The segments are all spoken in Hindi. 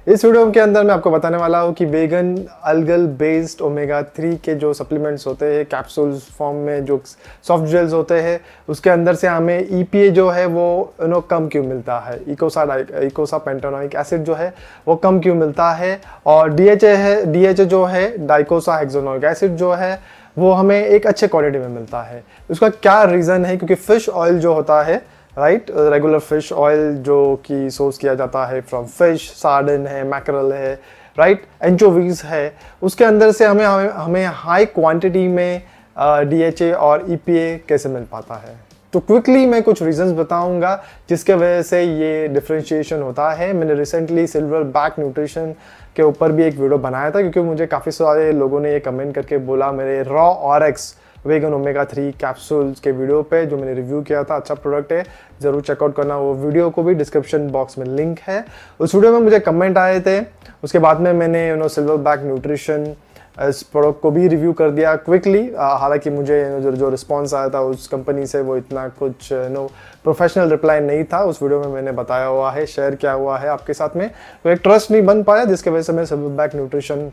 इस वीडियो के अंदर मैं आपको बताने वाला हूँ कि वेगन अल्गल बेस्ड ओमेगा 3 के जो सप्लीमेंट्स होते हैं कैप्सूल्स फॉर्म में, जो सॉफ्ट जेल्स होते हैं, उसके अंदर से हमें ईपीए जो है वो कम क्यों मिलता है, इकोसा पेंटानोइक एसिड जो है वो कम क्यों मिलता है, और डीएचए जो है डाइकोसा हेक्सानोइक एसिड जो है वो हमें एक अच्छे क्वालिटी में मिलता है। उसका क्या रीज़न है? क्योंकि फिश ऑयल जो होता है, राइट, रेगुलर फिश ऑयल जो कि सोर्स किया जाता है फ्रॉम फिश, सार्डिन है, मैकरल है, राइट, एंचोवीज है, उसके अंदर से हमें हाई क्वांटिटी में डीएचए और ईपीए कैसे मिल पाता है। तो क्विकली मैं कुछ रीजंस बताऊंगा जिसके वजह से ये डिफरेंशिएशन होता है। मैंने रिसेंटली सिल्वर बैक न्यूट्रिशन के ऊपर भी एक वीडियो बनाया था, क्योंकि मुझे काफ़ी सारे लोगों ने ये कमेंट करके बोला मेरे रॉ ऑरएक्स वेगन ओमेगा 3 कैप्सूल्स के वीडियो पे जो मैंने रिव्यू किया था, अच्छा प्रोडक्ट है, ज़रूर चेकआउट करना। वो वीडियो को भी डिस्क्रिप्शन बॉक्स में लिंक है। उस वीडियो में मुझे कमेंट आए थे, उसके बाद में मैंने सिल्वर बैक न्यूट्रिशन इस प्रोडक्ट को भी रिव्यू कर दिया क्विकली। हालांकि मुझे जो रिस्पॉन्स आया था उस कंपनी से वो इतना कुछ प्रोफेशनल रिप्लाई नहीं था। उस वीडियो में मैंने बताया हुआ है, शेयर किया हुआ है आपके साथ में, तो एक ट्रस्ट नहीं बन पाया, जिसके वजह से मैं सिल्वर बैक न्यूट्रिशन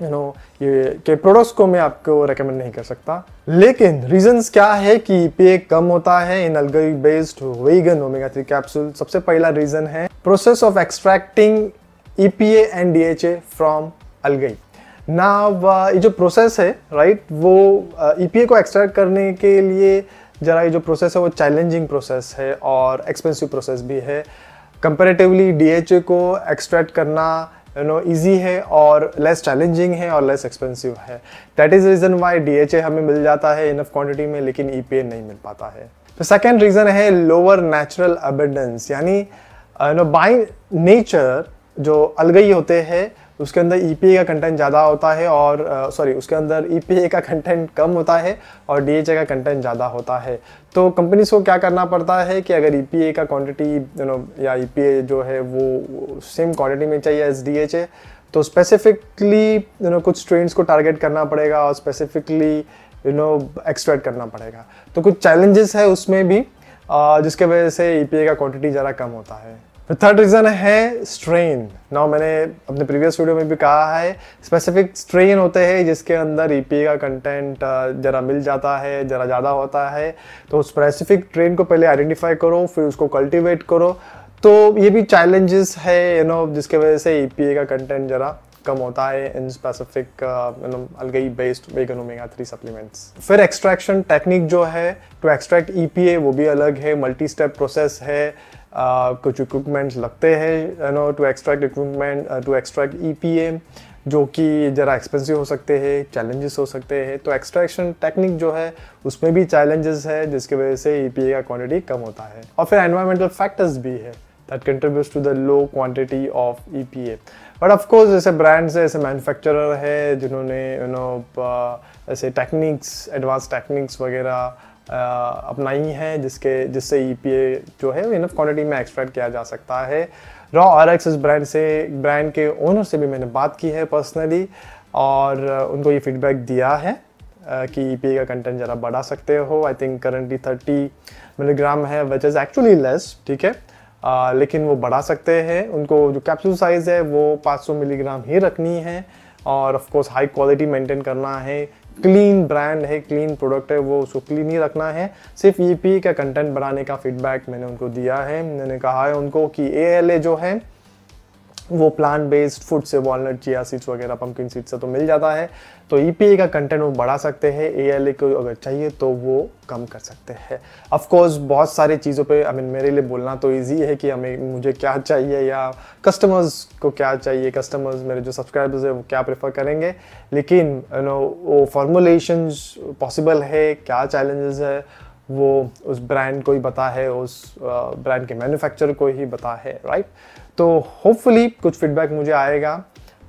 ये के प्रोडक्ट्स को मैं आपको रेकमेंड नहीं कर सकता। लेकिन रीजंस क्या है कि ईपीए कम होता है in algae based vegan omega 3 capsule? सबसे पहला रीजन है process of extracting EPA and DHA from algae. ये जो प्रोसेस है, राइट, वो ईपीए को एक्सट्रैक्ट करने के लिए जरा ये जो प्रोसेस है वो चैलेंजिंग प्रोसेस है और एक्सपेंसिव प्रोसेस भी है। कंपैरेटिवली डीएचए को एक्सट्रैक्ट करना इजी है और लेस चैलेंजिंग है और लेस एक्सपेंसिव है। That is reason why DHA हमें मिल जाता है इनफ क्वांटिटी में, लेकिन ईपीए नहीं मिल पाता है। तो सेकेंड रीजन है लोअर नेचुरल अबंडेंस, यानी बाय नेचर जो अलगई होते हैं उसके अंदर ईपीए का कंटेंट ज़्यादा होता है, और उसके अंदर ईपीए का कंटेंट कम होता है और डीएचए का कंटेंट ज़्यादा होता है। तो कंपनीज को क्या करना पड़ता है कि अगर ईपीए का क्वांटिटी या ईपीए जो है वो सेम क्वांटिटी में चाहिए एज डीएचए, तो स्पेसिफिकली कुछ स्ट्रेन्स को टारगेट करना पड़ेगा और स्पेसिफिकली एक्सट्रैक्ट करना पड़ेगा। तो कुछ चैलेंजेस है उसमें भी, जिसके वजह से ईपीए का क्वांटिटी ज़रा कम होता है। थर्ड रीजन है स्ट्रेन। नाउ मैंने अपने प्रीवियस वीडियो में भी कहा है, स्पेसिफिक स्ट्रेन होते हैं जिसके अंदर ईपीए का कंटेंट जरा मिल जाता है, जरा ज़्यादा होता है। तो स्पेसिफिक स्ट्रेन को पहले आइडेंटिफाई करो, फिर उसको कल्टीवेट करो। तो ये भी चैलेंजेस है जिसके वजह से ईपीए का कंटेंट जरा कम होता है in specific algae based vegan omega 3 supplements. फिर एक्सट्रैक्शन टेक्निक जो है टू एक्सट्रैक्ट ईपीए वो भी अलग है, मल्टी स्टेप प्रोसेस है। कुछ इक्विपमेंट्स लगते हैं टू एक्सट्रैक्ट ईपीए, जो कि ज़रा एक्सपेंसिव हो सकते हैं, चैलेंजेस हो सकते हैं। तो एक्सट्रैक्शन टेक्निक जो है उसमें भी चैलेंजेस है, जिसकी वजह से ईपीए का क्वांटिटी कम होता है। और फिर एनवायरमेंटल फैक्टर्स भी है that contributes to the low quantity of EPA. But of course ऐसे ब्रांड्स है, ऐसे मैन्युफैक्चरर है जिन्होंने ऐसे टेक्निक्स, एडवांस टेक्निक्स वगैरह अपनाई हैं जिससे ईपीए जो है इनफ क्वांटिटी में एक्सट्रैक्ट किया जा सकता है। रॉ ऑरएक्स इस ब्रांड के ओनर से भी मैंने बात की है पर्सनली, और उनको ये फीडबैक दिया है कि ईपीए का कंटेंट ज़रा बढ़ा सकते हो। आई थिंक करंटली 30 मिलीग्राम है, विच इज़ एक्चुअली लेस, ठीक है, लेकिन वो बढ़ा सकते हैं। उनको जो कैप्सूल साइज़ है वो 500 मिलीग्राम ही रखनी है, और of course high quality maintain करना है। क्लीन ब्रांड है, क्लीन प्रोडक्ट है, वो उसको क्लीन ही रखना है। सिर्फ ईपीए का कंटेंट बढ़ाने का फीडबैक मैंने उनको दिया है। मैंने कहा है उनको कि एएलए जो है वो प्लांट बेस्ड फूड से, वॉलनट, चिया सीड्स वगैरह, पंपकिन सीड्स से तो मिल जाता है। तो ईपीए का कंटेंट वो बढ़ा सकते हैं, एएलए को अगर चाहिए तो वो कम कर सकते हैं। ऑफ कोर्स बहुत सारी चीज़ों पे मेरे लिए बोलना तो इजी है कि मुझे क्या चाहिए या कस्टमर्स को क्या चाहिए, कस्टमर्स मेरे जो सब्सक्राइबर्स है वो क्या प्रेफर करेंगे, लेकिन वो फॉर्मुलेशंस पॉसिबल है, क्या चैलेंजेस है वो उस ब्रांड को ही पता है, उस ब्रांड के मैन्युफैक्चरर को ही पता है, राइट। तो होपफुली कुछ फीडबैक मुझे आएगा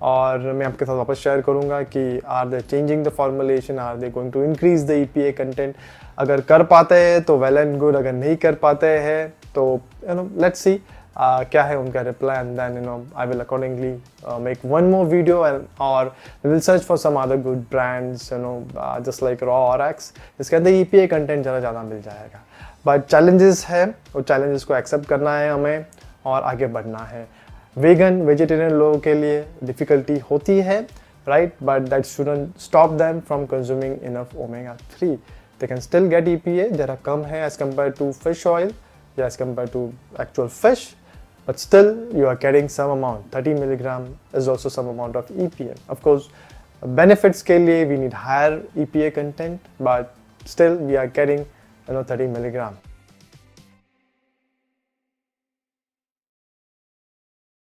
और मैं आपके साथ वापस शेयर करूंगा कि are they changing the formulation, are they going to increase the EPA content. अगर कर पाते हैं तो वेल एंड गुड, अगर नहीं कर पाते हैं तो लेट्स सी क्या है उनका reply, and then I will accordingly make one more video और we will search for some other good brands just like रॉ ऑरएक्स, जिसके अंदर ईपीए कंटेंट ज़्यादा मिल जाएगा। बट चैलेंजेस है, वो चैलेंजेस को एक्सेप्ट करना है हमें और आगे बढ़ना है। वेगन वेजिटेरियन लोगों के लिए डिफ़िकल्टी होती है, right, but that shouldn't stop them from consuming enough omega 3. They can still get EPA, जरा कम है as compared to fish oil या as compared to actual fish, but still you are getting some amount. 30 milligram is also some amount of EPA. Of course, benefits के लिए we need higher EPA content, but still we are getting 30 milligram.